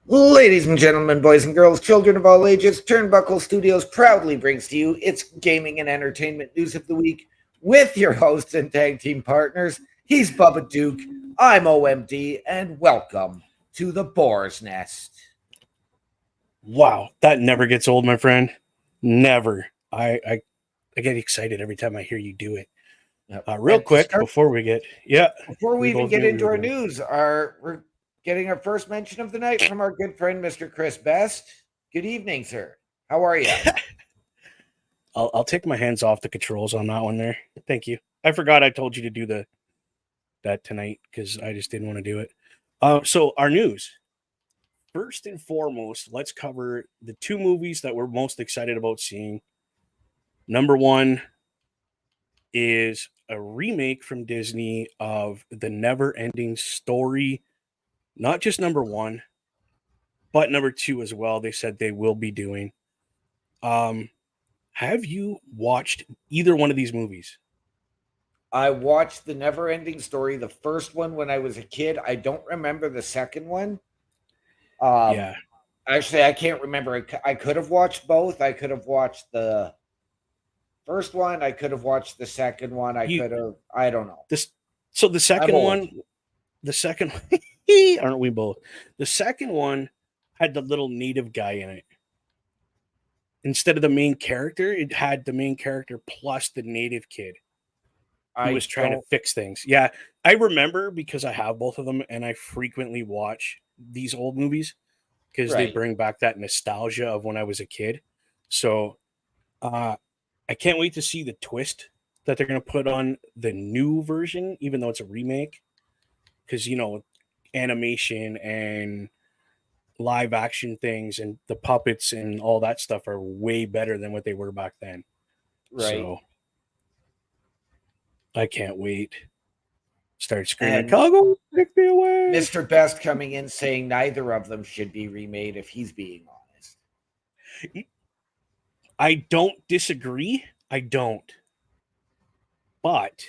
Ladies and gentlemen, boys and girls, children of all ages, Turnbuckle Studios proudly brings to you its gaming and entertainment news of the week with your hosts and tag team partners. He's Bubba Duke, I'm OMD, and welcome to the Boar's Nest. Wow, that never gets old, my friend. Never. I get excited every time I hear you do it. Real quick, before we get even get into our news, we're getting our first mention of the night from our good friend, Mr. Chris Best. Good evening, sir. How are you? I'll take my hands off the controls on that one there. Thank you. I forgot I told you to do that tonight because I just didn't want to do it. So our news. First and foremost, let's cover the two movies that we're most excited about seeing. Number one is a remake from Disney of the Never Ending Story. Not just number one, but number two as well. They said they will be doing. Have you watched either one of these movies? I watched the Never Ending Story, the first one when I was a kid. I don't remember the second one. Yeah. Actually, I can't remember. I could have watched both. I could have watched the first one. I could have watched the second one. I don't know. So the second one, aren't we both? The second one had the little native guy in it. Instead of the main character, it had the main character plus the native kid who was trying to fix things. Yeah, I remember because I have both of them and I frequently watch these old movies because they bring back that nostalgia of when I was a kid. So I can't wait to see the twist that they're going to put on the new version, even though it's a remake. Because, animation and live action things and the puppets and all that stuff are way better than what they were back then. Right. So I can't wait. Start screaming, Chicago, take me away. Mr. Best coming in saying neither of them should be remade if he's being honest. I don't disagree. I don't. But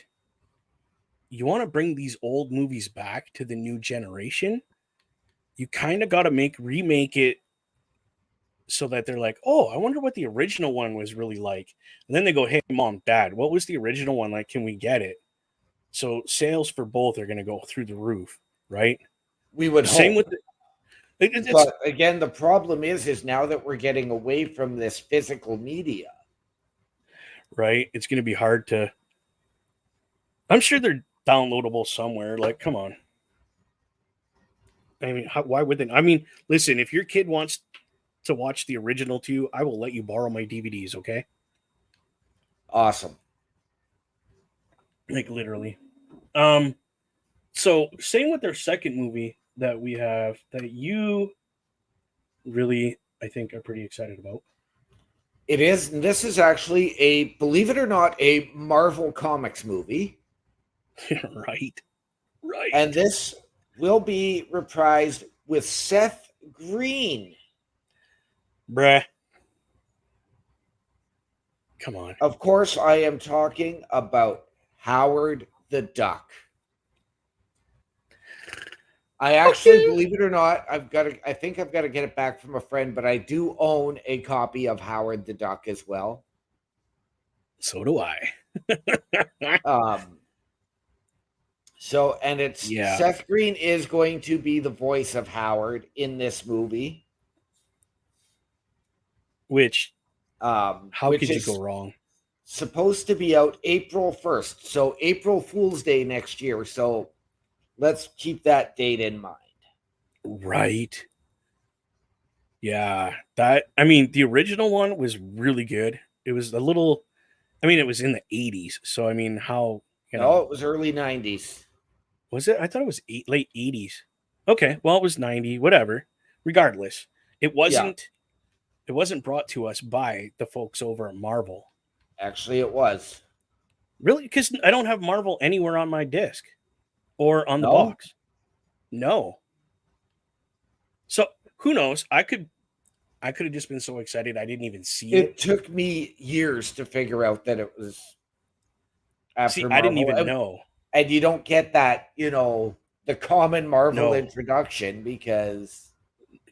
you want to bring these old movies back to the new generation, you kind of got to remake it so that they're like, oh, I wonder what the original one was really like. And then they go, hey, mom, dad, what was the original one like? Can we get it? So sales for both are going to go through the roof, right? We would hope. Same with but again, the problem is now that we're getting away from this physical media, right? It's going to be hard to. I'm sure they're downloadable somewhere. Like, come on. I mean, why would they? I mean, listen, if your kid wants to watch the original too, I will let you borrow my DVDs, okay? Awesome. Like literally. So same with their second movie that we have that you really, I think, are pretty excited about. It is. And this is actually believe it or not, a Marvel Comics movie. Right. And this will be reprised with Seth Green. Bruh. Come on. Of course, I am talking about Howard the Duck. I actually, believe it or not, I think I've got to get it back from a friend, but I do own a copy of Howard the Duck as well. So do I. And it's Seth Green is going to be the voice of Howard in this movie. How could you go wrong? Supposed to be out April 1st. So April Fool's Day next year. So let's keep that date in mind. Right. Yeah. The original one was really good. It was it was in the 80s. So, how... No, it was early 90s. Was it? I thought it was late 80s. Okay, well, it was 90, whatever. Regardless, it wasn't brought to us by the folks over at Marvel. Actually, it was. Really? Because I don't have Marvel anywhere on my disc or on the box. No. So, who knows? I could have just been so excited I didn't even see it. It took me years to figure out that it was after Marvel. I didn't even know. And you don't get that, the common Marvel introduction because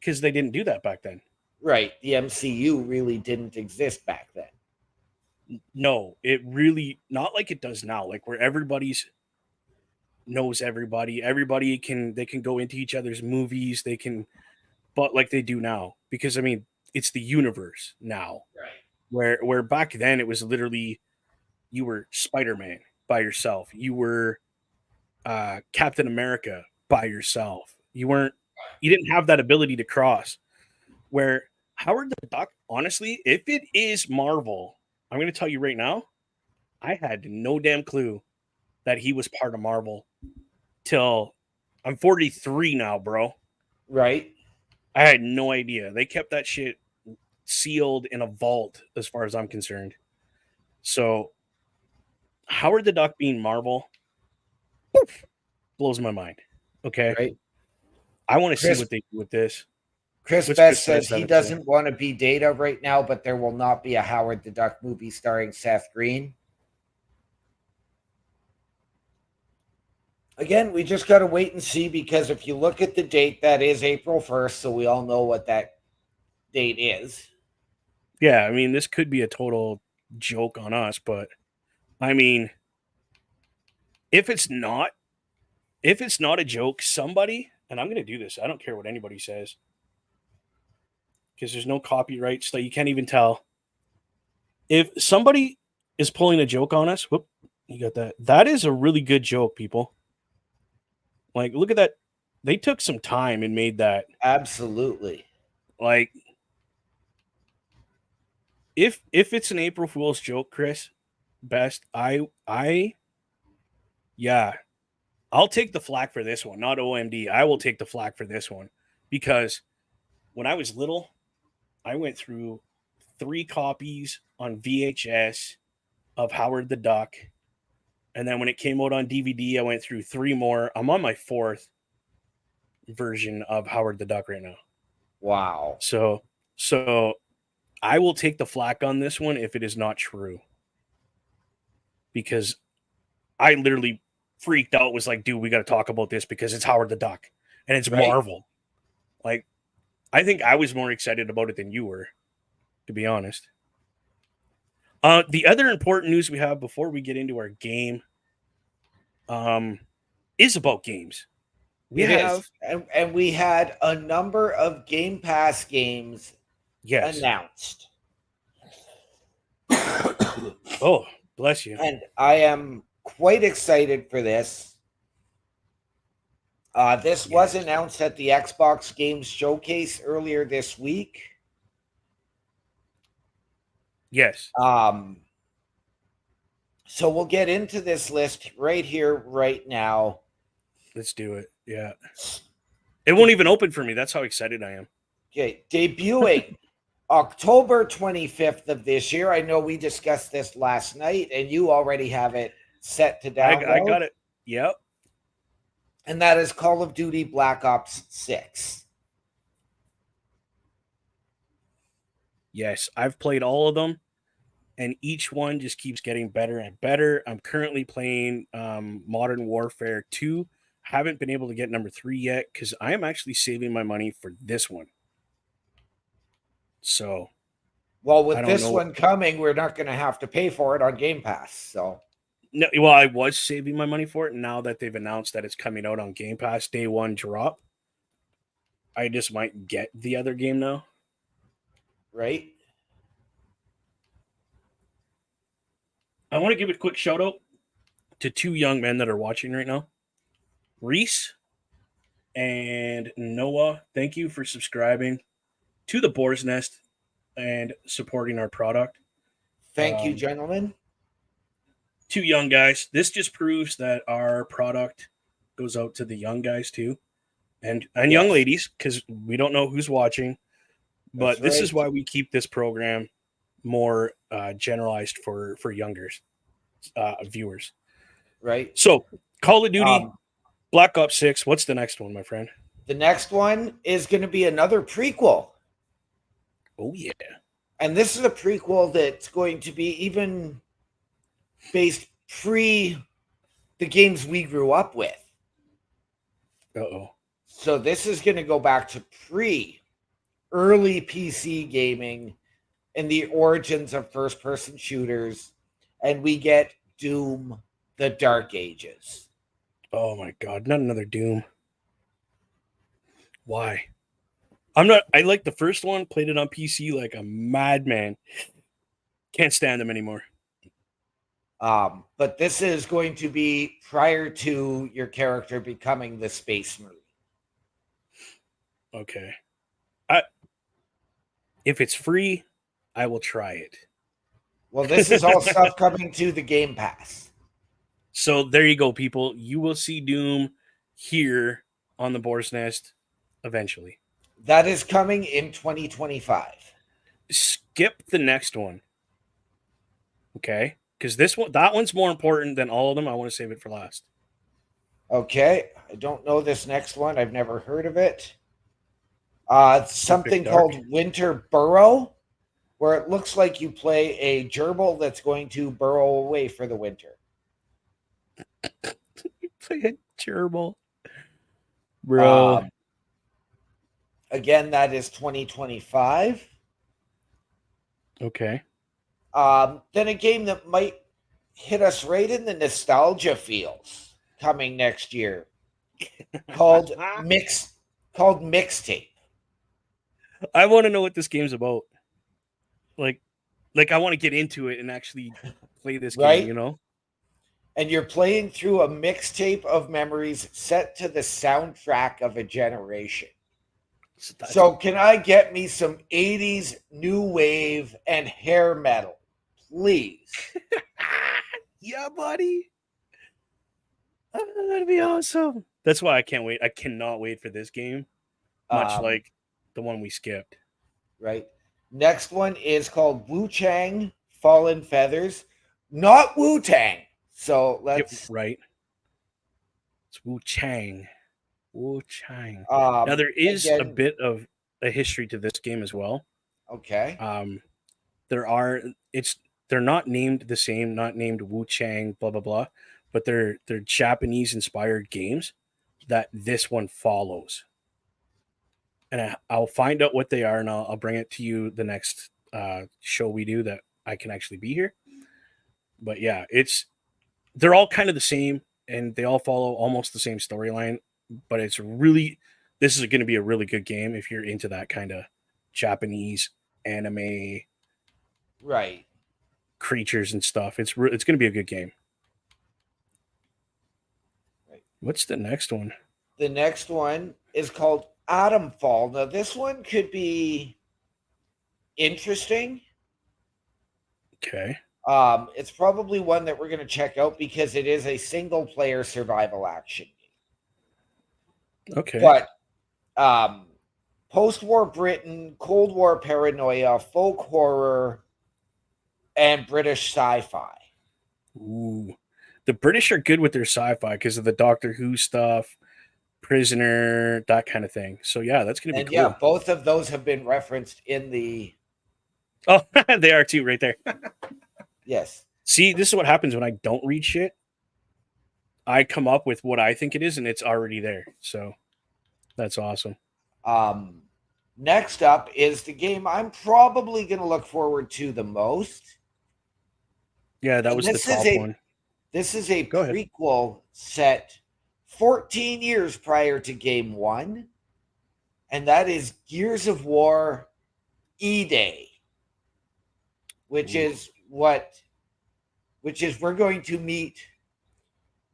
because they didn't do that back then. Right. The MCU really didn't exist back then. No, it really not like it does now, like where everybody's knows everybody. Everybody they can go into each other's movies. They can, but like they do now, because I mean, it's the universe now. Right. Where back then it was literally you were Spider-Man by yourself. You were Captain America by yourself. You didn't have that ability to cross. Where Howard the Duck, honestly, if it is Marvel, I'm going to tell you right now, I had no damn clue that he was part of Marvel till I'm 43 now, bro. Right. I had no idea. They kept that shit sealed in a vault as far as I'm concerned. So Howard the Duck being Marvel blows my mind. Okay. Right. I want to see Chris, what they do with this. Chris What's Best Chris says he doesn't want to be Data right now, but there will not be a Howard the Duck movie starring Seth Green. Again, we just got to wait and see, because if you look at the date, that is April 1st, so we all know what that date is. Yeah, I mean, this could be a total joke on us, but I mean, if it's not a joke, somebody, and I'm going to do this, I don't care what anybody says, because there's no copyright stuff. You can't even tell. If somebody is pulling a joke on us, whoop, you got that. That is a really good joke, people. Like, look at that. They took some time and made that. Absolutely. Like, if it's an April Fool's joke, Chris, Best, yeah, I'll take the flack for this one. Not OMD. I will take the flack for this one, because when I was little, I went through 3 copies on VHS of Howard the Duck. And then when it came out on DVD, I went through 3 more. I'm on my 4th version of Howard the Duck right now. Wow. So I will take the flack on this one if it is not true. Because I literally freaked out, was like, dude, we got to talk about this because it's Howard the Duck and it's Right. Marvel. Like, I think I was more excited about it than you were, to be honest. The other important news we have before we get into our game is about games. And we had a number of Game Pass games announced. Oh, bless you. And I am quite excited for this. This was announced at the Xbox Games Showcase earlier this week. Yes. So we'll get into this list right here, right now. Let's do it. Yeah. It won't even open for me. That's how excited I am. Okay. Debuting October 25th of this year. I know we discussed this last night, and you already have it set to download. I got it. Yep. And that is Call of Duty Black Ops 6. Yes, I've played all of them, and each one just keeps getting better and better. I'm currently playing Modern Warfare 2. Haven't been able to get number 3 yet because I am actually saving my money for this one. So, well, with this one coming, we're not going to have to pay for it on Game Pass. So, no, well, I was saving my money for it. Now that they've announced that it's coming out on Game Pass day 1 drop, I just might get the other game now. Right. I want to give a quick shout out to 2 young men that are watching right now. Reese and Noah, thank you for subscribing to the Boar's Nest and supporting our product. Thank you, gentlemen. 2 young guys. This just proves that our product goes out to the young guys too, and young ladies, because we don't know who's watching. But this is why we keep this program more generalized for younger viewers. Right. So, Call of Duty Black Ops 6. What's the next one, my friend? The next one is going to be another prequel. Oh, yeah. And this is a prequel that's going to be even based pre the games we grew up with. Uh-oh. So this is going to go back to pre early PC gaming and the origins of first-person shooters, and we get Doom: The Dark Ages. Oh my god, not another Doom. Why? I like the first one, played it on PC like a madman. Can't stand them anymore. But this is going to be prior to your character becoming the Space Marine. Okay. If it's free, I will try it. Well, this is all stuff coming to the Game Pass. So there you go, people. You will see Doom here on the Boar's Nest eventually. That is coming in 2025. Skip the next one. Okay? Because that one's more important than all of them. I want to save it for last. Okay, I don't know this next one. I've never heard of it. Something called Winter Burrow, where it looks like you play a gerbil that's going to burrow away for the winter. You play a gerbil. Bro. Again, that is 2025. Okay. Then a game that might hit us right in the nostalgia feels coming next year called Mixtape. I want to know what this game's about. Like I want to get into it and actually play this game, you know? And you're playing through a mixtape of memories set to the soundtrack of a generation. So can I get me some 80s new wave and hair metal, please? Yeah, buddy. That'd be awesome. That's why I can't wait. I cannot wait for this game. Much like the one we skipped. Right. Next one is called Wu Chang Fallen Feathers. Not Wu Tang. So let's. Right. It's Wu Chang. Wu Chang. Now there is a bit of a history to this game as well. Okay. They're not named the same, not named Wu Chang, blah blah blah, but they're Japanese inspired games that this one follows. And I'll find out what they are, and I'll bring it to you the next show we do that I can actually be here. But yeah, they're all kind of the same, and they all follow almost the same storyline. But this is going to be a really good game if you're into that kind of Japanese anime, right? Creatures and stuff. It's going to be a good game. Right. What's the next one? The next one is called Atomfall. Now, this one could be interesting. Okay. It's probably one that we're going to check out because it is a single-player survival action game. Okay. But post-war Britain, Cold War paranoia, folk horror, and British sci-fi. Ooh. The British are good with their sci-fi because of the Doctor Who stuff, Prisoner, that kind of thing. So yeah, that's going to be cool. Yeah, both of those have been referenced in the... Oh, they are too, right there. Yes. See, this is what happens when I don't read shit. I come up with what I think it is, and it's already there. So that's awesome. Next up is the game I'm probably going to look forward to the most. Yeah, that was the top one. This is a prequel set 14 years prior to Game 1, and that is Gears of War E-Day, which is we're going to meet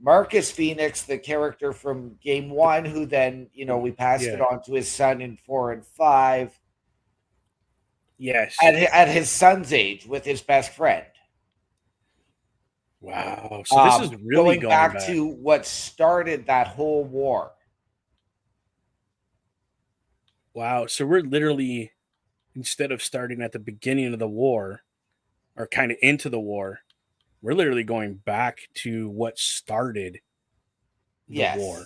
Marcus Phoenix, the character from Game 1, who then, we passed it on to his son in 4 and 5. Yes. At his son's age with his best friend. Wow. So this is really going back to what started that whole war. Wow. So we're literally, instead of starting at the beginning of the war or kind of into the war, we're literally going back to what started the war.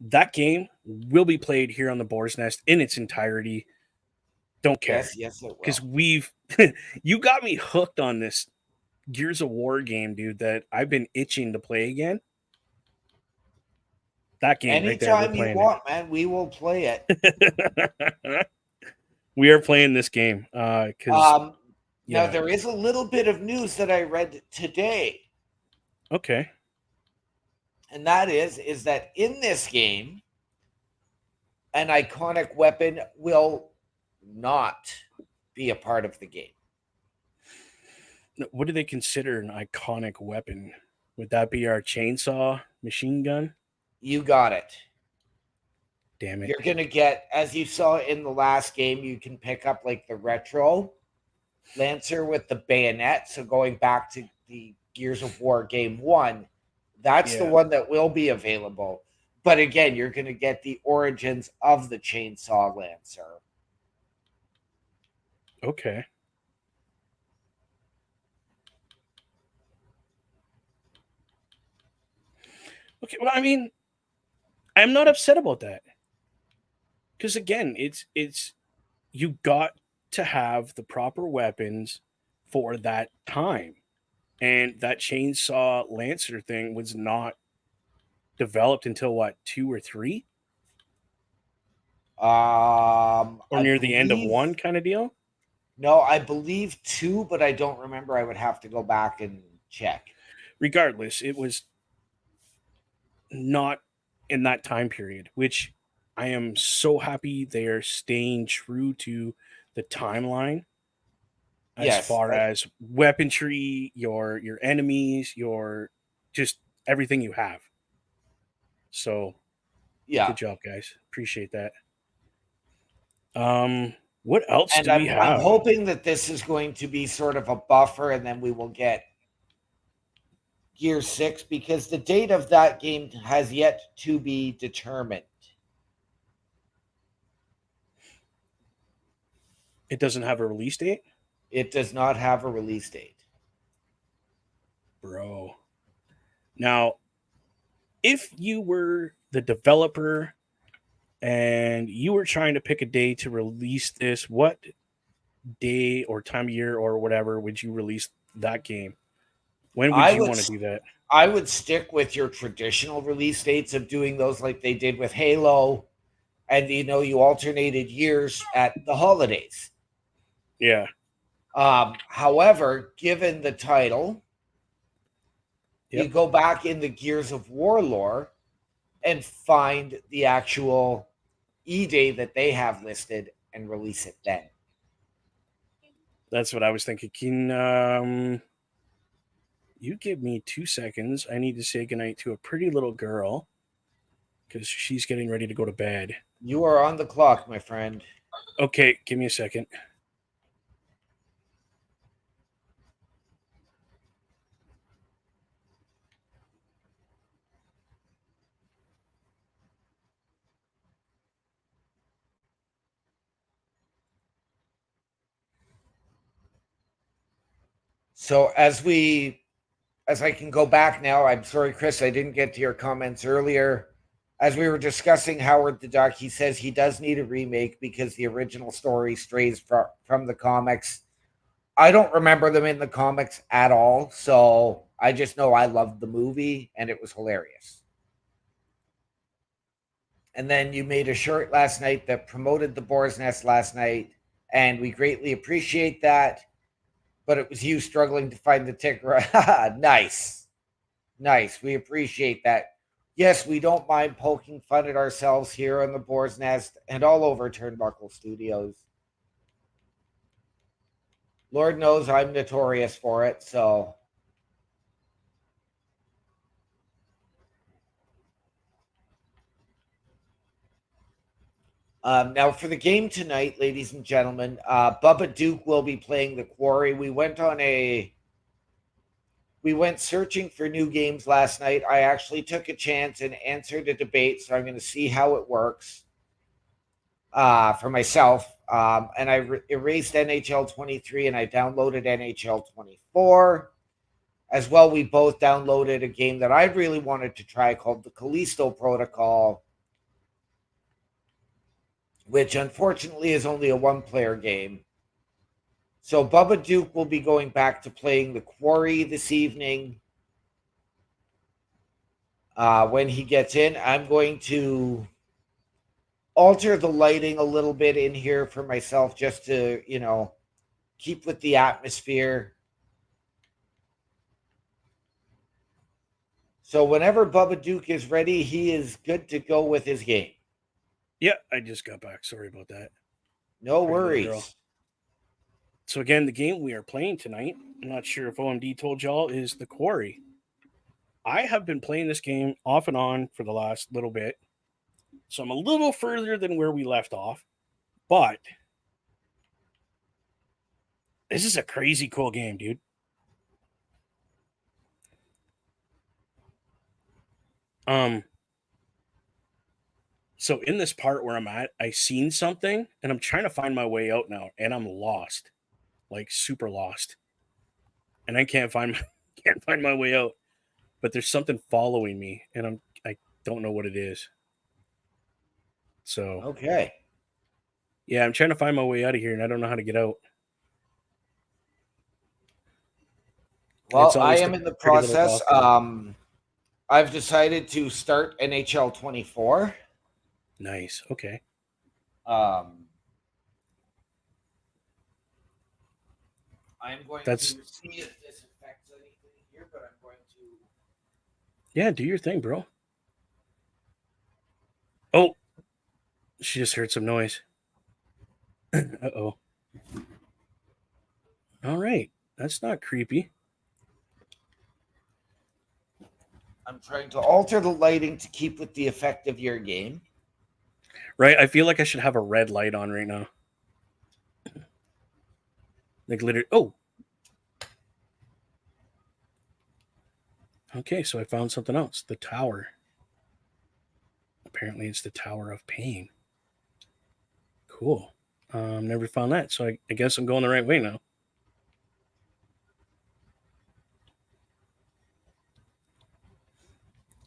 That game will be played here on the Boar's Nest in its entirety. Don't care. Yes, it will. Because you got me hooked on this Gears of War game, dude, that I've been itching to play again. That game right there, we're Anytime you playing want, man, we will play it. it. We are playing this game because Now yeah. there is a little bit of news that I read today, Okay. and that is that in this game, an iconic weapon will not be a part of the game. What do they consider an iconic weapon? Would that be our chainsaw machine gun? You got it. Damn it. You're going to get, as you saw in the last game, you can pick up like the retro Lancer with the bayonet. So going back to the Gears of War game 1, that's the one that will be available. But again, you're going to get the origins of the chainsaw Lancer. Okay. Okay, well, I mean, I'm not upset about that. Because again, it's you got to have the proper weapons for that time. And that chainsaw Lancer thing was not developed until what, 2 or 3? Or I near the end of believe 1 kind of deal? No, I believe 2, but I don't remember. I would have to go back and check. Regardless, it was not in that time period, which I am so happy they're staying true to the timeline as Yes. far as weaponry, your enemies, your just everything you have. So Yeah. good job, guys. Appreciate that. What else And do we I'm have? hoping that this is going to be sort of a buffer, and then we will get Gear 6, because the date of that game has yet to be determined. It doesn't have a release date? It does not have a release date. Bro. Now, if you were the developer and you were trying to pick a day to release this, what day or time of year or whatever would you release that game? When would you want to do that? I would stick with your traditional release dates of doing those like they did with Halo, and you alternated years at the holidays. Yeah. However, given the title, you Yep. go back in the Gears of War lore and find the actual E-Day that they have listed and release it then. That's what I was thinking. You give me 2 seconds. I need to say goodnight to a pretty little girl because she's getting ready to go to bed. You are on the clock, my friend. Okay, give me a second. So as I can go back now, I'm sorry, Chris, I didn't get to your comments earlier. As we were discussing Howard the Duck, he says he does need a remake because the original story strays from the comics. I don't remember them in the comics at all, so I just know I loved the movie and it was hilarious. And then you made a shirt last night that promoted the Boar's Nest last night, and we greatly appreciate that. But it was you struggling to find the ticker. Nice. We appreciate that. Yes, we don't mind poking fun at ourselves here on the Boar's Nest and all over Turnbuckle Studios. Lord knows I'm notorious for it, so. Now, for the game tonight, ladies and gentlemen, Bubba Duke will be playing the Quarry. We went searching for new games last night. I actually took a chance and answered a debate, so I'm going to see how it works for myself. And I erased NHL 23 and I downloaded NHL 24. As well, we both downloaded a game that I really wanted to try called the Callisto Protocol, which unfortunately is only a one-player game. So Bubba Duke will be going back to playing the Quarry this evening. When he gets in, I'm going to alter the lighting a little bit in here for myself just to, keep with the atmosphere. So whenever Bubba Duke is ready, he is good to go with his game. Yeah, I just got back. Sorry about that. No Pretty little girl. worries. So again, the game we are playing tonight, I'm not sure if OMD told y'all, is The Quarry. I have been playing this game off and on for the last little bit. So I'm a little further than where we left off. But this is a crazy cool game, dude. So in this part where I'm at, I seen something and I'm trying to find my way out now, and I'm lost. Like super lost. And I can't find my way out. But there's something following me, and I don't know what it is. So Okay. yeah, I'm trying to find my way out of here, and I don't know how to get out. Well, I am in the process. I've decided to start NHL 24. Nice. Okay. I'm going to see if this affects anything here, but I'm going to. Yeah, do your thing, bro. Oh, she just heard some noise. Uh-oh. All right. That's not creepy. I'm trying to alter the lighting to keep with the effect of your game. Right? I feel like I should have a red light on right now. Like literally. Oh. Okay, so I found something else. The tower. Apparently it's the Tower of Pain. Cool. Never found that, so I guess I'm going the right way now.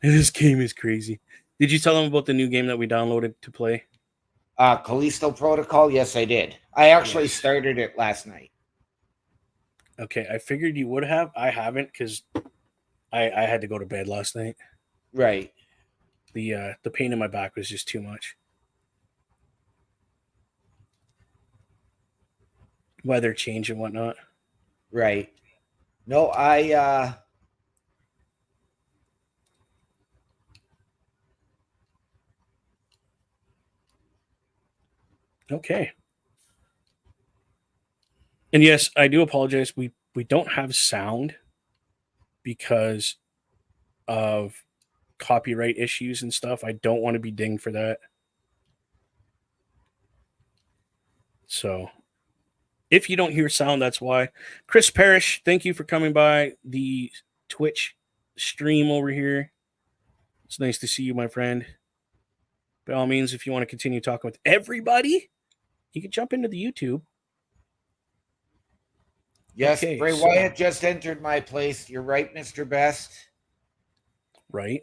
This game is crazy. Did you tell them about the new game that we downloaded to play? Callisto Protocol? Yes, I did. I actually started it last night. Okay, I figured you would have. I haven't because I had to go to bed last night. Right. The pain in my back was just too much. Weather change and whatnot. Right. No, Okay. And yes, I do apologize. We don't have sound because of copyright issues and stuff. I don't want to be dinged for that. So if you don't hear sound, that's why. Chris Parrish, thank you for coming by the Twitch stream over here. It's nice to see you, my friend. By all means, if you want to continue talking with everybody, you can jump into the YouTube. Yes, okay, Bray Wyatt just entered my place. You're right, Mr. Best. Right.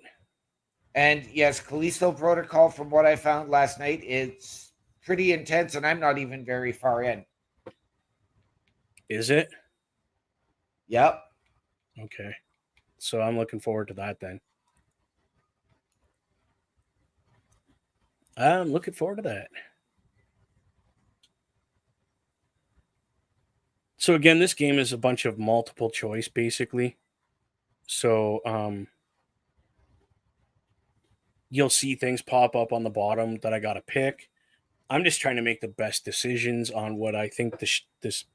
And yes, Callisto Protocol, from what I found last night, it's pretty intense, and I'm not even very far in. Is it? Yep. Okay. So I'm looking forward to that then. I'm looking forward to that. So again, this game is a bunch of multiple choice, basically. So you'll see things pop up on the bottom that I got to pick. I'm just trying to make the best decisions on what I think this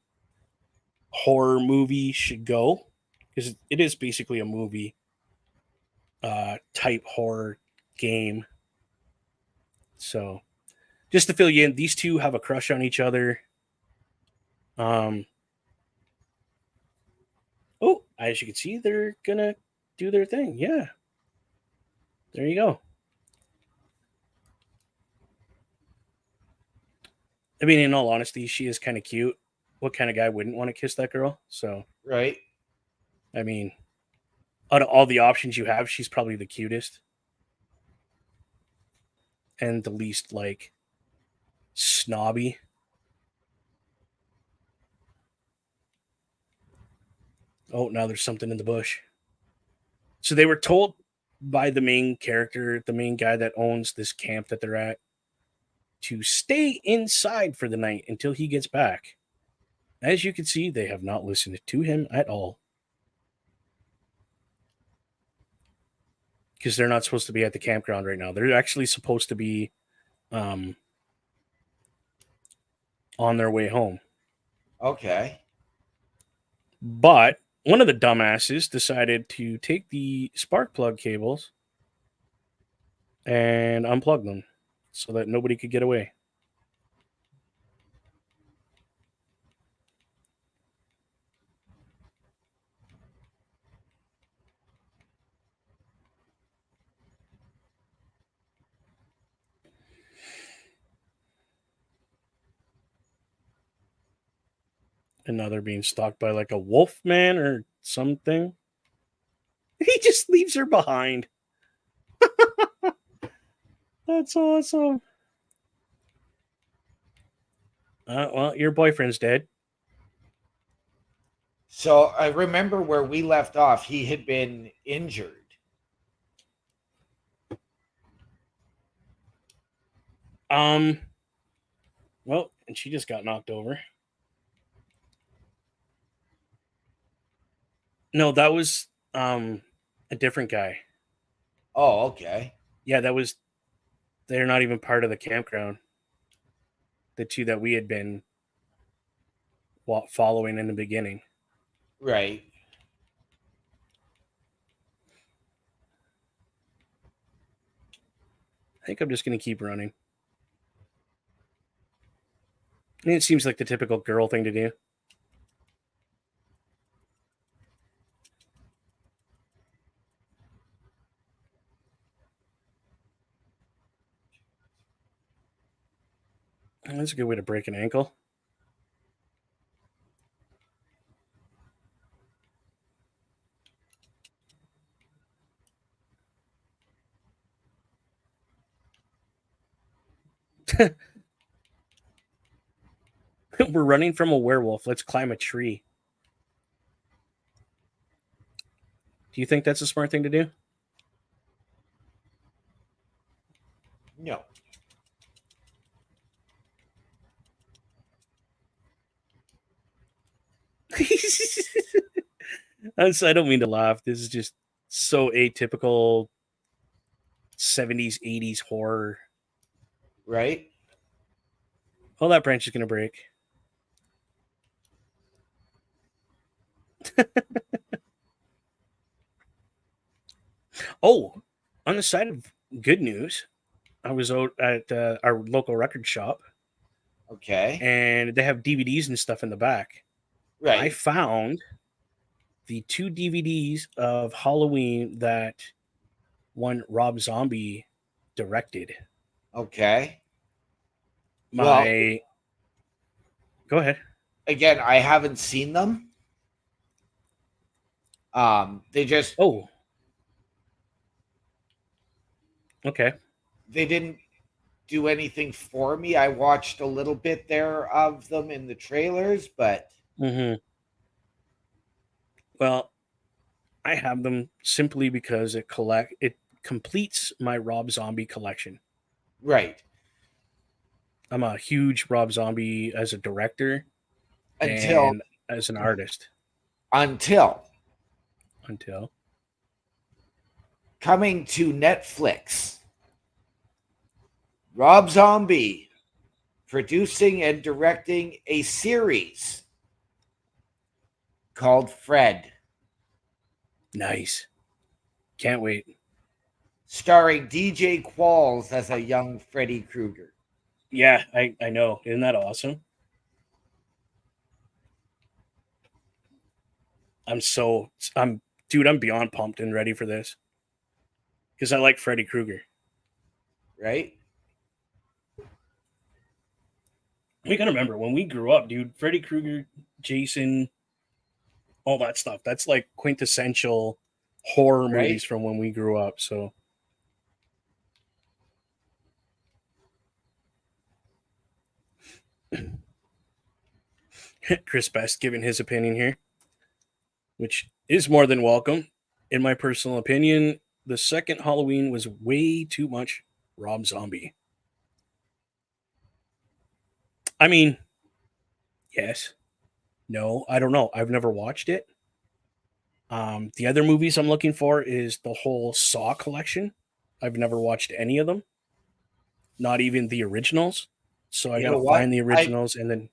horror movie should go, because it is basically a movie type horror game. So just to fill you in, these two have a crush on each other. Oh, as you can see, they're gonna do their thing. Yeah, there you go. I mean, in all honesty, she is kind of cute. What kind of guy wouldn't want to kiss that girl? So, right. I mean, out of all the options you have, she's probably the cutest and the least like snobby. Oh, now there's something in the bush. So they were told by the main character, the main guy that owns this camp that they're at, to stay inside for the night until he gets back. As you can see, they have not listened to him at all. Because they're not supposed to be at the campground right now. They're actually supposed to be on their way home. Okay. But one of the dumbasses decided to take the spark plug cables and unplug them so that nobody could get away. And now they're being stalked by like a wolf man or something. He just leaves her behind. That's awesome. Well, your boyfriend's dead. So I remember where we left off. He had been injured. Well, and she just got knocked over. No, that was a different guy. Oh, okay. Yeah, they're not even part of the campground. The two that we had been following in the beginning. Right. I think I'm just going to keep running. And it seems like the typical girl thing to do. That's a good way to break an ankle. We're running from a werewolf. Let's climb a tree. Do you think that's a smart thing to do? No. I don't mean to laugh. This is just so atypical 70s, 80s horror. Right? Oh, that branch is going to break. Oh, on the side of good news, I was out at our local record shop. Okay. And they have DVDs and stuff in the back. Right. I found the 2 DVDs of Halloween that one Rob Zombie directed. Okay. Go ahead. Again, I haven't seen them. They just okay. They didn't do anything for me. I watched a little bit there of them in the trailers, but well, I have them simply because it completes my Rob Zombie collection. Right. I'm a huge Rob Zombie as a director and as an artist. Until coming to Netflix. Rob Zombie producing and directing a series called Fred. Nice. Can't wait. Starring DJ Qualls as a young Freddy Krueger. Yeah, I know. Isn't that awesome? I'm beyond pumped and ready for this. Because I like Freddy Krueger. Right? We gotta remember, when we grew up, dude, Freddy Krueger, Jason, all that stuff. That's like quintessential horror movies from when we grew up. So Chris Best giving his opinion here, which is more than welcome. In my personal opinion, The second Halloween was way too much Rob Zombie. I mean, yes. No, I don't know. I've never watched it. The other movies I'm looking for is the whole Saw collection. I've never watched any of them, not even the originals. So I You got know to what? find the originals and then.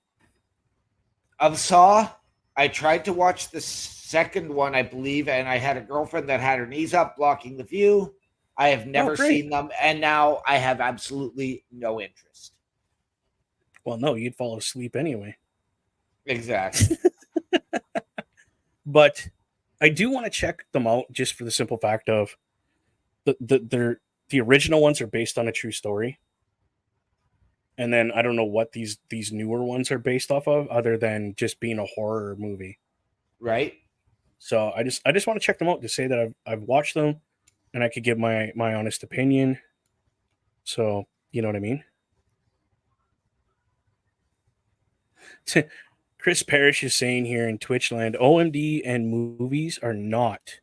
Of Saw, I tried to watch the second one, I believe, and I had a girlfriend that had her knees up blocking the view. I have Oh, never great. seen them, and now I have absolutely no interest. Well, no, you'd fall asleep anyway. Exactly. But I do want to check them out just for the simple fact of the original ones are based on a true story. And then I don't know what these newer ones are based off of, other than just being a horror movie. Right? So I just want to check them out to say that I've watched them, and I could give my honest opinion. So you know what I mean. Chris Parrish is saying here in Twitchland, OMD and movies are not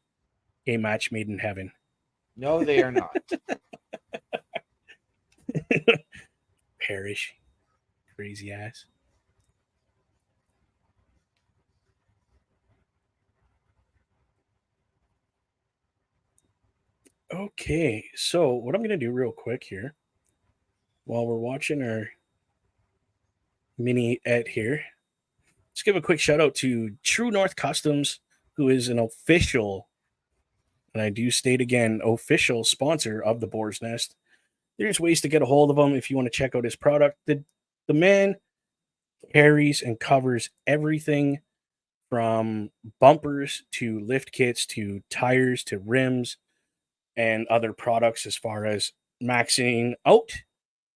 a match made in heaven. No, they are not. Parrish, crazy ass. Okay, so what I'm going to do real quick here, while we're watching our mini ed here, let's give a quick shout out to True North Customs, who is an official, and I do state again, official sponsor of the Boar's Nest. There's ways to get a hold of him if you want to check out his product. The man carries and covers everything from bumpers to lift kits to tires to rims and other products as far as maxing out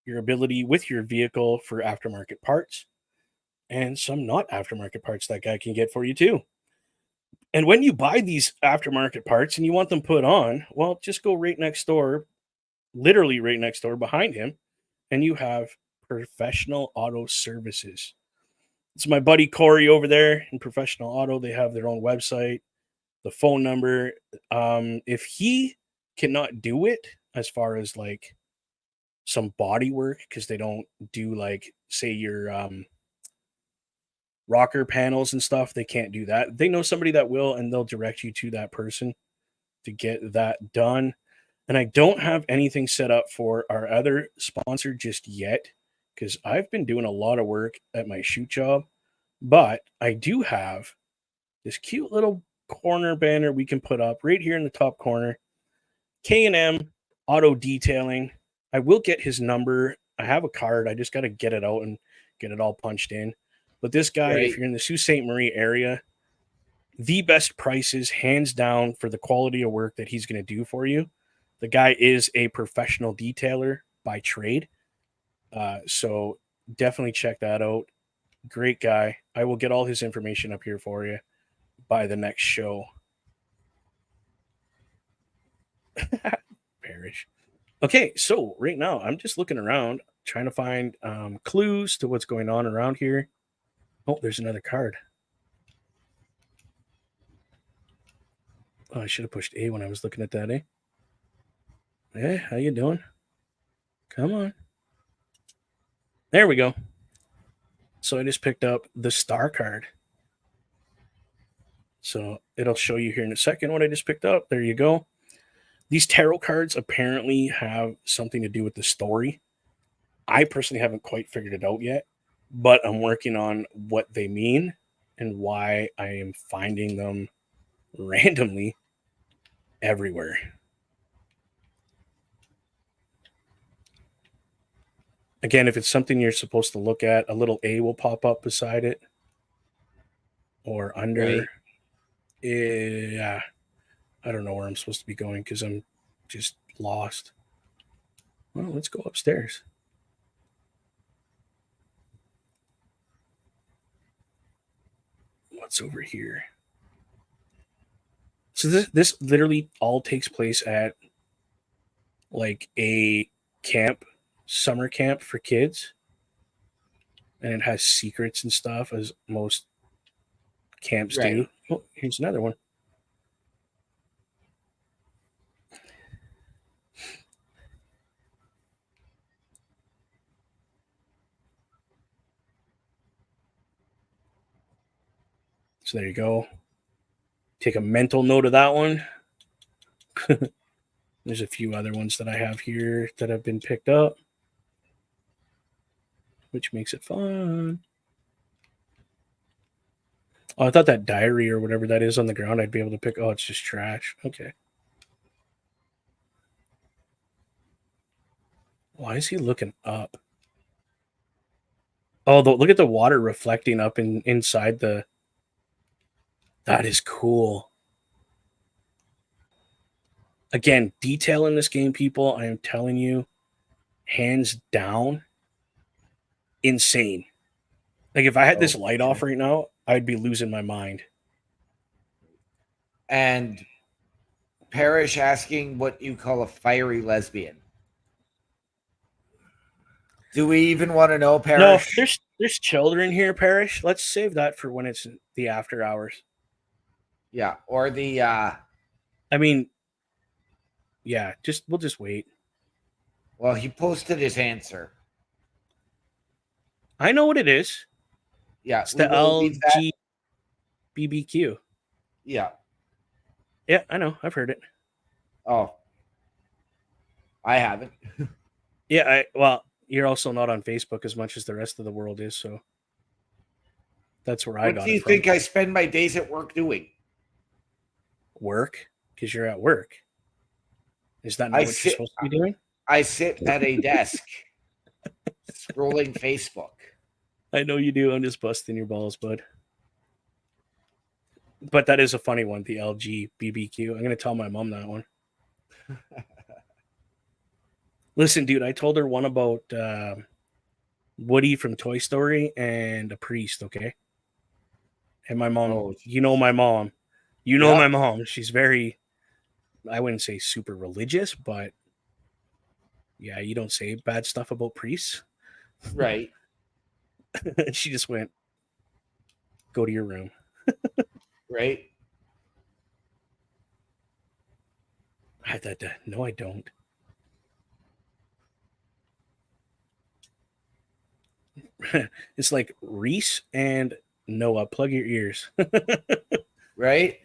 your ability with your vehicle for aftermarket parts and some not aftermarket parts that guy can get for you too. And when you buy these aftermarket parts and you want them put on, well, just go right next door, literally right next door behind him, and you have Professional Auto Services. It's my buddy Corey over there in Professional Auto. They have their own website, the phone number. If he cannot do it as far as like some body work, because they don't do like, say, your rocker panels and stuff, they can't do that. They know somebody that will, and they'll direct you to that person to get that done. And I don't have anything set up for our other sponsor just yet because I've been doing a lot of work at my shoot job. But I do have this cute little corner banner we can put up right here in the top corner. K&M Auto Detailing. I will get his number. I have a card. I just got to get it out and get it all punched in. But this guy, Right. if you're in the Sault Ste. Marie area, the best prices, hands down, for the quality of work that he's going to do for you. The guy is a professional detailer by trade. So definitely check that out. Great guy. I will get all his information up here for you by the next show. Parish. Okay, so right now I'm just looking around, trying to find clues to what's going on around here. Oh, there's another card. Oh, I should have pushed A when I was looking at that, eh? Hey, how you doing? Come on. There we go. So I just picked up the star card. So it'll show you here in a second what I just picked up. There you go. These tarot cards apparently have something to do with the story. I personally haven't quite figured it out yet, but I'm working on what they mean and why I am finding them randomly everywhere. Again, if it's something you're supposed to look at, a little A will pop up beside it or under. Right. Yeah, I don't know where I'm supposed to be going because I'm just lost. Well, let's go upstairs. What's over here? So this literally all takes place at like a camp, summer camp for kids. And it has secrets and stuff, as most camps Right. do. Oh, here's another one. So there you go. Take a mental note of that one. There's a few other ones that I have here that have been picked up, which makes it fun. Oh, I thought that diary or whatever that is on the ground, I'd be able to pick. Oh, it's just trash. Okay. Why is he looking up? Oh, look at the water reflecting up inside the. That is cool. Again, detail in this game, people, I am telling you, hands down, insane. Like if I had this light off right now, I'd be losing my mind. And Parrish asking what you call a fiery lesbian. Do we even want to know, Parrish? No, there's children here, Parrish. Let's save that for when it's the after hours. Yeah, or the I mean, yeah, we'll just wait. Well, he posted his answer. I know what it is. Yeah, it's the LGBTQ. Yeah. Yeah, I know. I've heard it. Oh. I haven't. Yeah, well, you're also not on Facebook as much as the rest of the world is, so that's where I got it from. What do you think I spend my days at work doing? Work? Because you're at work. Is that not what you're supposed to be doing? I sit at a desk scrolling Facebook. I know you do. I'm just busting your balls, bud. But that is a funny one, the LGBTQ. I'm going to tell my mom that one. Listen, dude, I told her one about Woody from Toy Story and a priest, okay? And my mom, you know my mom. You know my mom. She's very, I wouldn't say super religious, but yeah, you don't say bad stuff about priests. Right. She just went, go to your room. Right. No, I don't. It's like Reese and Noah, plug your ears. Right?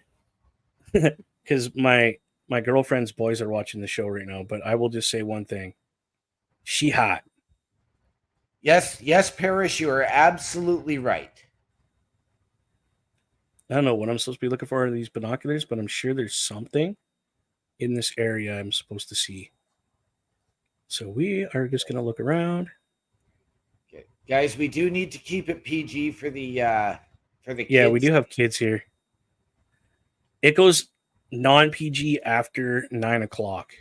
Because my girlfriend's boys are watching the show right now, but I will just say one thing. She hot. Yes, Parrish, you are absolutely right. I don't know what I'm supposed to be looking for in these binoculars, but I'm sure there's something in this area I'm supposed to see. So we are just going to look around. Okay. Guys, we do need to keep it PG for the kids. Yeah, we do have kids here. It goes non-PG after 9 o'clock.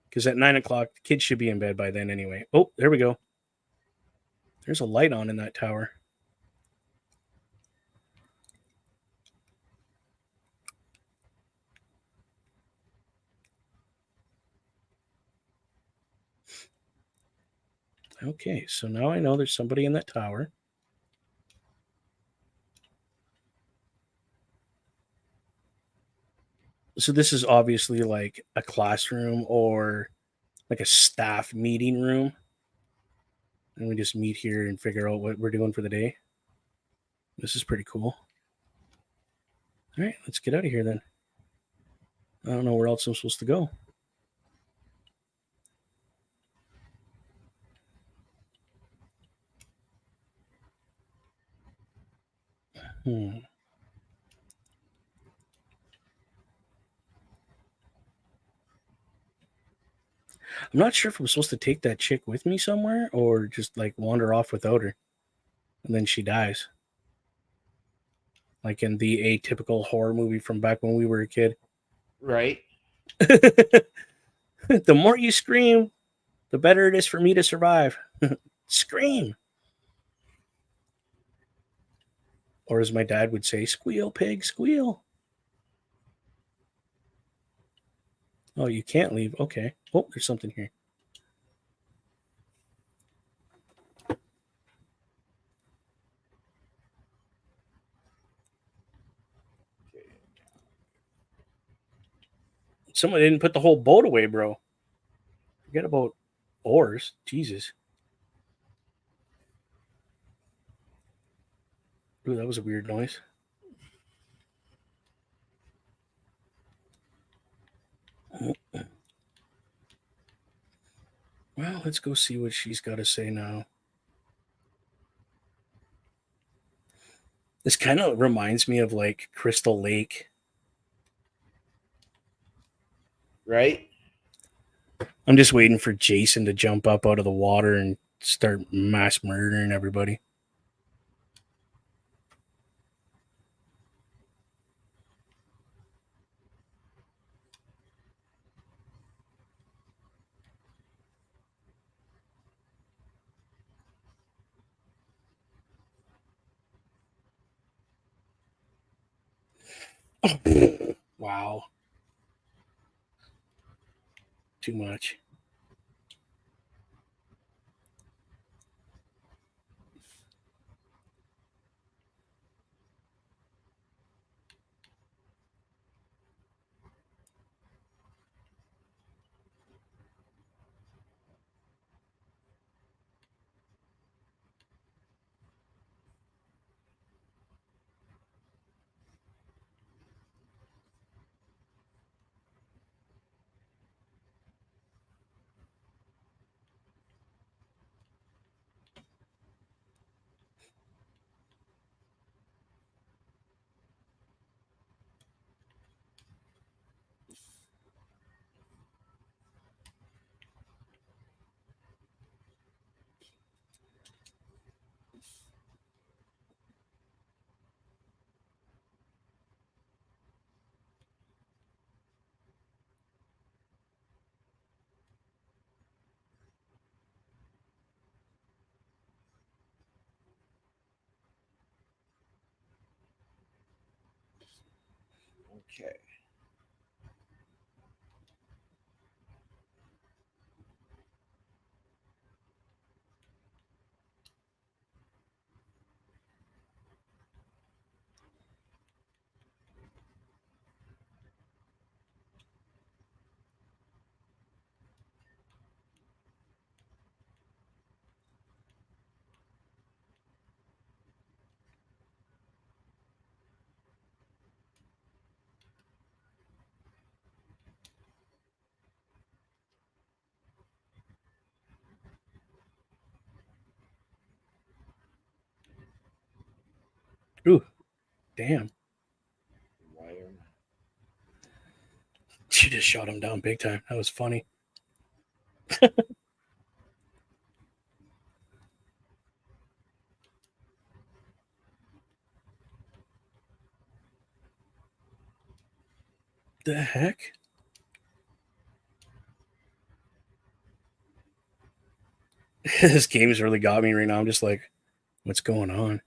Because at 9 o'clock, the kids should be in bed by then anyway. Oh, there we go. There's a light on in that tower. Okay, so now I know there's somebody in that tower. So this is obviously like a classroom or like a staff meeting room. And we just meet here and figure out what we're doing for the day. This is pretty cool. All right, let's get out of here then. I don't know where else I'm supposed to go. I'm not sure if I'm supposed to take that chick with me somewhere or just like wander off without her and then she dies. Like in the atypical horror movie from back when we were a kid. Right. The more you scream, the better it is for me to survive. Scream. Or as my dad would say, squeal, pig, squeal. Oh, you can't leave. Okay. Oh, there's something here. Someone didn't put the whole boat away, bro. Forget about oars. Jesus. Ooh, that was a weird noise. let's go see what she's got to say now. This kind of reminds me of like Crystal Lake. Right? I'm just waiting for Jason to jump up out of the water and start mass murdering everybody. Wow. Too much. Okay. Ooh, damn. Wire. She just shot him down big time. That was funny. The heck? This game's really got me right now. I'm just like, what's going on?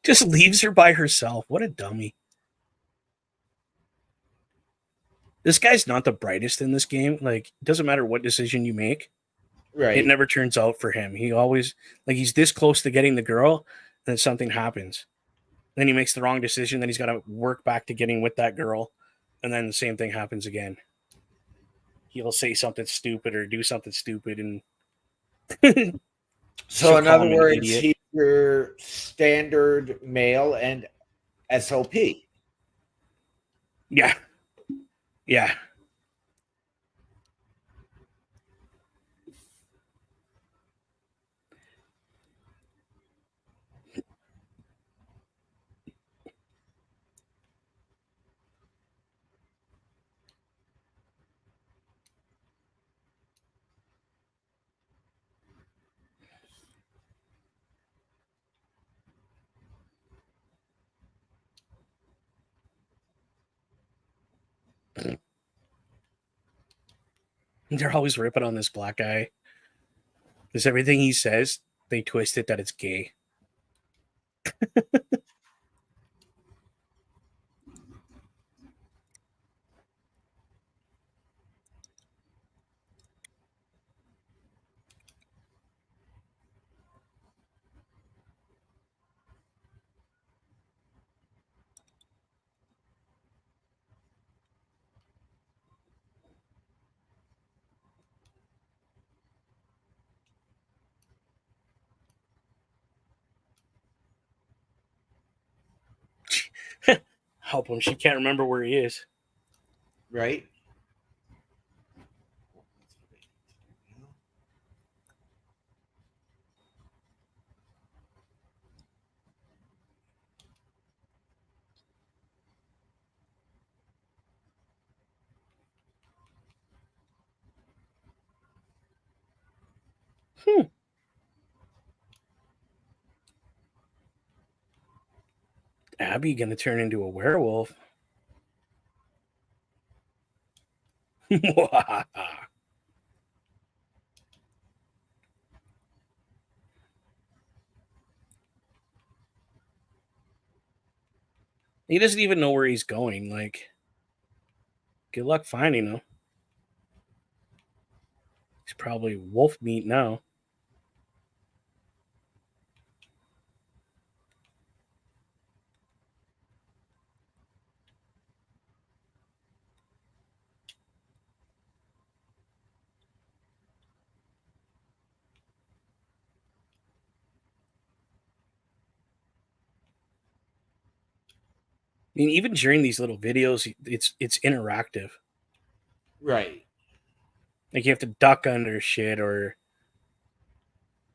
Just leaves her by herself. What a dummy. This guy's not the brightest in this game. Like, it doesn't matter what decision you make, it Right. never turns out for him. He always, like, he's this close to getting the girl, and then something happens. Then he makes the wrong decision. Then he's got to work back to getting with that girl, and then the same thing happens again. He'll say something stupid or do something stupid, and So she'll in call other him an words, idiot. he's your standard male and SOP. Yeah, yeah. They're always ripping on this black guy because everything he says, they twist it that it's gay. help him. She can't remember where he is. Right? Abby gonna turn into a werewolf. He doesn't even know where he's going. Like, good luck finding him. He's probably wolf meat now. I mean, even during these little videos, it's interactive. Right. Like you have to duck under shit or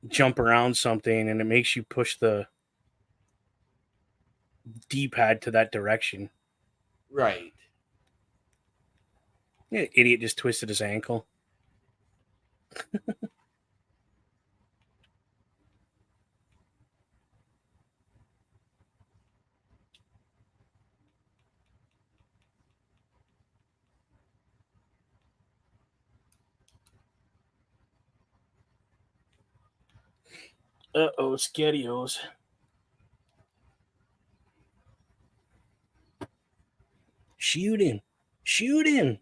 jump around something, and it makes you push the D-pad to that direction. Right. Yeah, idiot just twisted his ankle. Uh-oh, Skedios. Shoot him. Shoot him.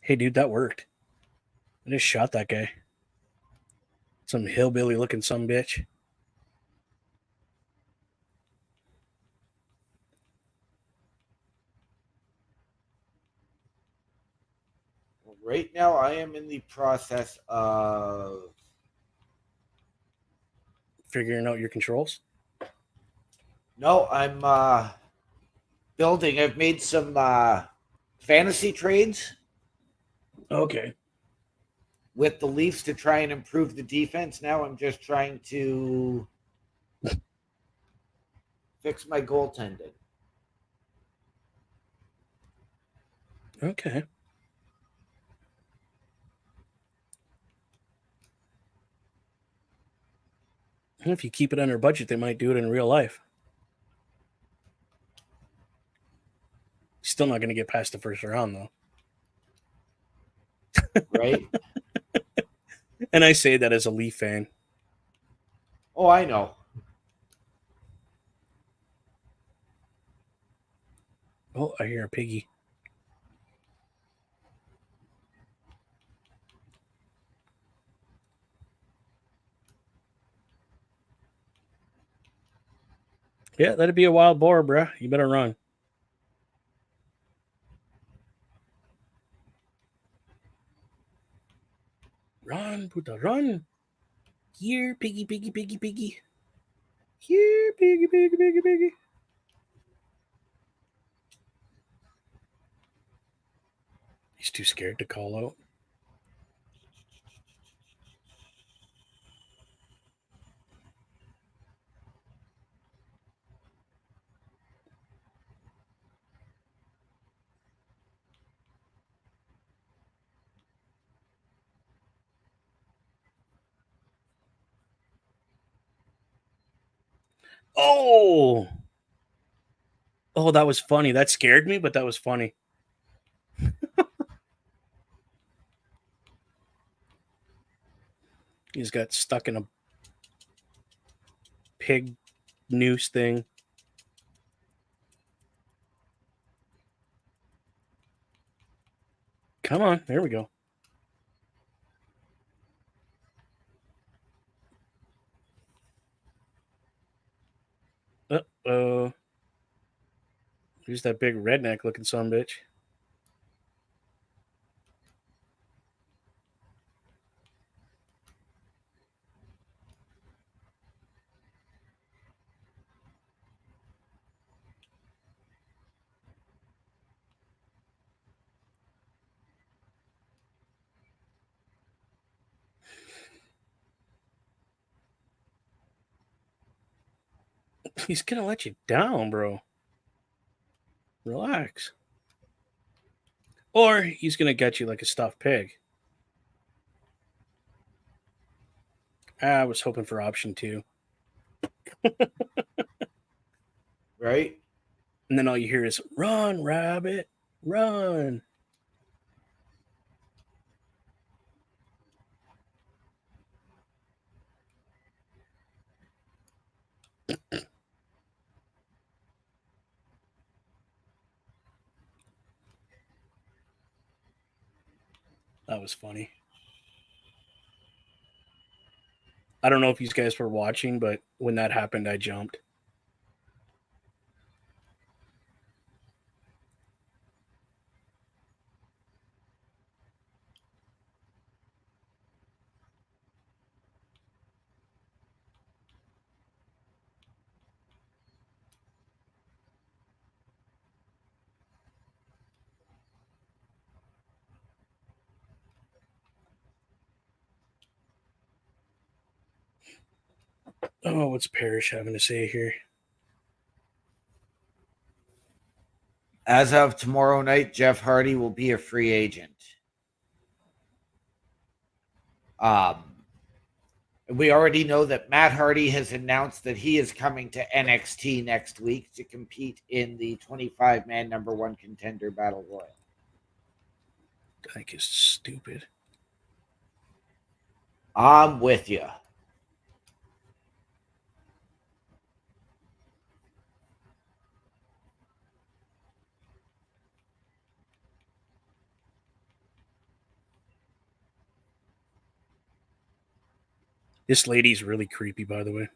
Hey, dude, that worked. I just shot that guy. Some hillbilly looking some bitch. Right now, I am in the process of Figuring out your controls. no, I'm building. I've made some fantasy trades Okay. with the Leafs to try and improve the defense. Now I'm just trying to fix my goaltending. Okay. And if you keep it under budget, they might do it in real life. Still not going to get past the first round, though. Right? And I say that as a Leaf fan. Oh, I know. Oh, I hear a piggy. Yeah, that'd be a wild boar, bruh. You better run. Run, puta, run. Here, piggy, piggy, piggy, piggy. Here, piggy, piggy, piggy, piggy. He's too scared to call out. Oh! Oh, that was funny. That scared me, but that was funny. He's got stuck in a pig noose thing. Come on. There we go. Uh-oh. Who's that big redneck looking son bitch? He's gonna let you down, bro. Relax. Or he's gonna get you like a stuffed pig. I was hoping for option 2. Right? And then all you hear is, run, rabbit, run. That was funny. I don't know if you guys were watching, but when that happened, I jumped. Oh, what's Parrish having to say here? As of tomorrow night, Jeff Hardy will be a free agent. We already know that Matt Hardy has announced that he is coming to NXT next week to compete in the 25-man number 1 contender battle royal. I think it's stupid. I'm with you. This lady's really creepy, by the way.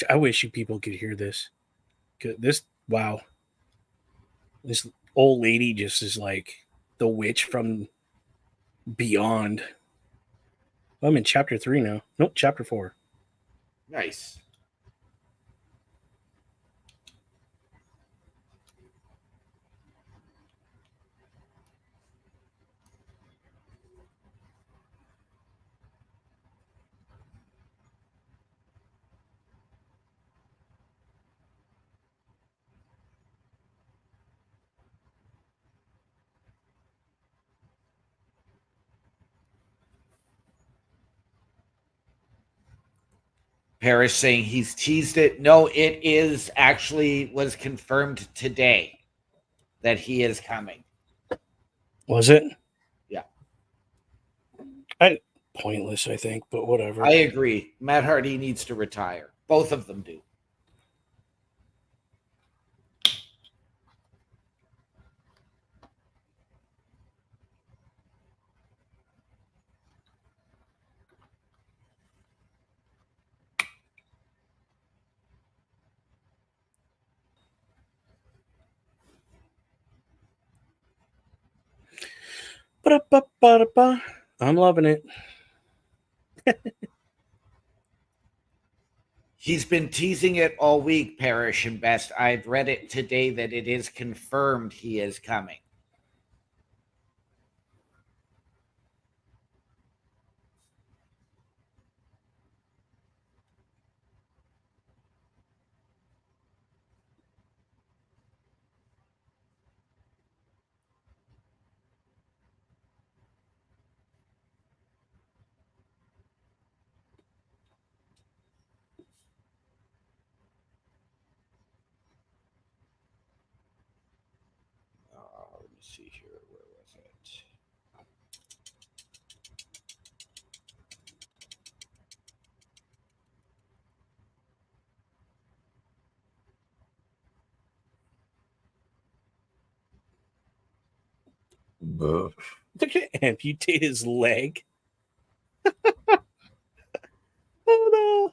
I wish you people could hear this. Wow. This old lady just is like the witch from beyond. I'm in chapter 3 now. Nope, chapter 4. Nice. Parrish saying he's teased it. No, it is actually was confirmed today that he is coming. Was it? Yeah. Pointless, I think, but whatever. I agree. Matt Hardy needs to retire. Both of them do. I'm loving it. He's been teasing it all week, Parrish and Best. I've read it today that it is confirmed he is coming. see here. Where was it? They're gonna amputate his leg. Oh no.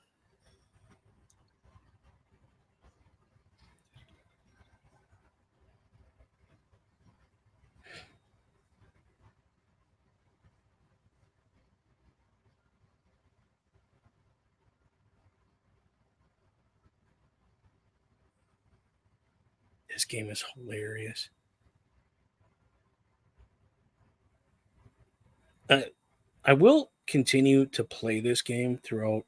This game is hilarious. I will continue to play this game throughout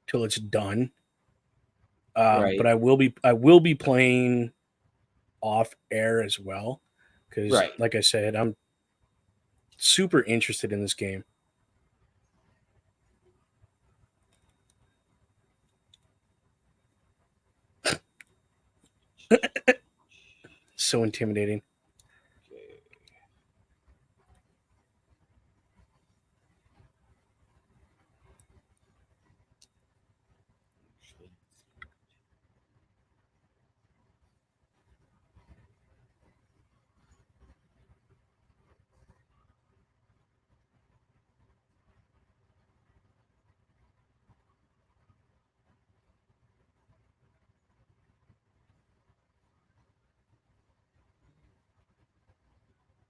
till it's done. Right. But I will be playing off air as well because, Right. like I said, I'm super interested in this game. So intimidating. Okay.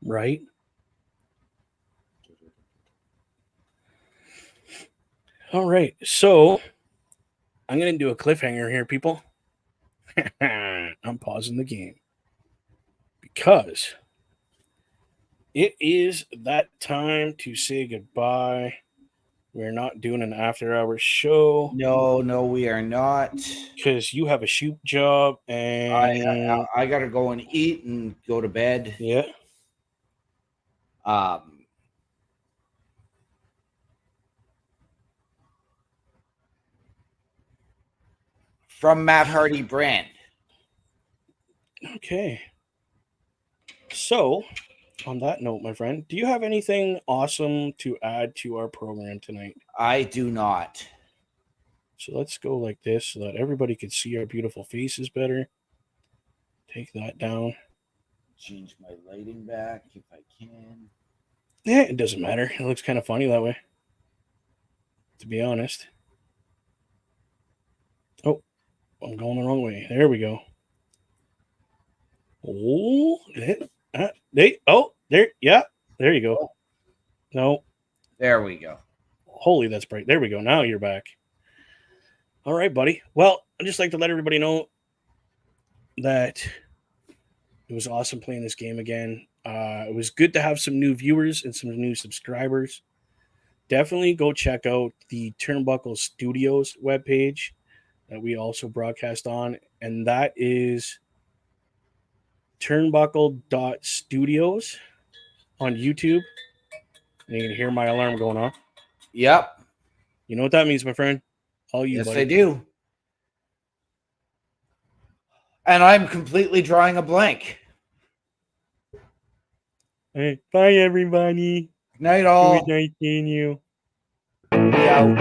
Right? All right. So I'm going to do a cliffhanger here, people. I'm pausing the game because it is that time to say goodbye. We're not doing an after hours show. No, we are not. Because you have a shoot job and I gotta go and eat and go to bed. yeah. From Matt Hardy brand. Okay. So, on that note, my friend, do you have anything awesome to add to our program tonight? I do not. So let's go like this so that everybody can see our beautiful faces better. Take that down. Change my lighting back if I can. Yeah, it doesn't matter. It looks kind of funny that way, to be honest. Oh, I'm going the wrong way. There we go. Oh, there. Yeah, there you go. No. There we go. Holy, that's bright. There we go. Now you're back. All right, buddy. Well, I'd just like to let everybody know that it was awesome playing this game again. It was good to have some new viewers and some new subscribers. Definitely go check out the Turnbuckle Studios webpage that we also broadcast on, and that is turnbuckle.studios on YouTube. And you can hear my alarm going off. Yep. You know what that means, my friend? All you, yes, buddy. I do. And I'm completely drawing a blank. Hey, bye, everybody. Good night, all. Good night seeing you. Be out.